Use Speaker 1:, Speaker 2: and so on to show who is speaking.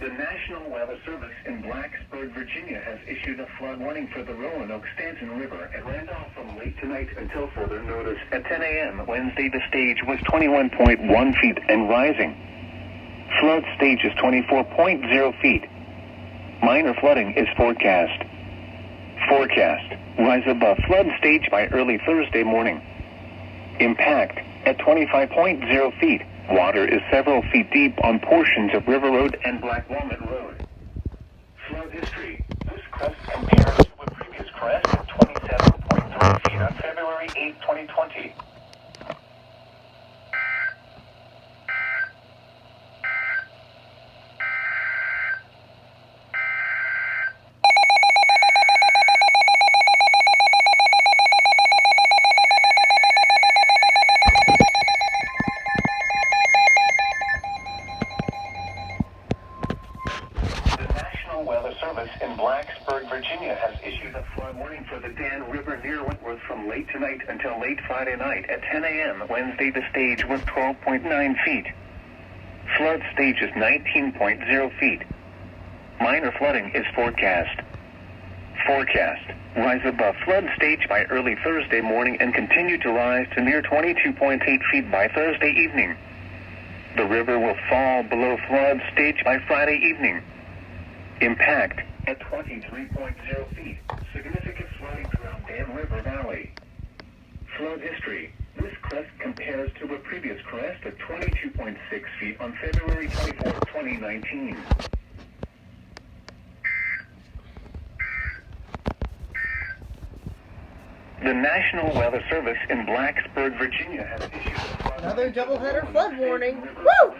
Speaker 1: The National Weather Service in Blacksburg, Virginia has issued a flood warning for the Roanoke-Stanton River at Randolph from late tonight until further notice. At 10 a.m. Wednesday, the stage was 21.1 feet and rising. Flood stage is 24.0 feet. Minor flooding is forecast. Forecast. Rise above flood stage by early Thursday morning. Impact at 25.0 feet. Water is several feet deep on portions of River Road and Black Walnut Road. Flood history. This crest compares to a previous crest of 27.3 feet on February 8, 2020. Weather Service in Blacksburg, Virginia has issued a flood warning for the Dan River near Wentworth from late tonight until late Friday night. At 10 a.m. Wednesday, the stage was 12.9 feet. Flood stage is 19.0 feet. Minor flooding is forecast. Forecast. Rise above flood stage by early Thursday morning and continue to rise to near 22.8 feet by Thursday evening. The river will fall below flood stage by Friday evening. Impact at 23.0 feet. Significant flooding throughout Dan River Valley. Flood history. This crest compares to a previous crest of 22.6 feet on February 24, 2019. The National Weather Service in Blacksburg, Virginia has issued a
Speaker 2: another doubleheader flood warning. Woo!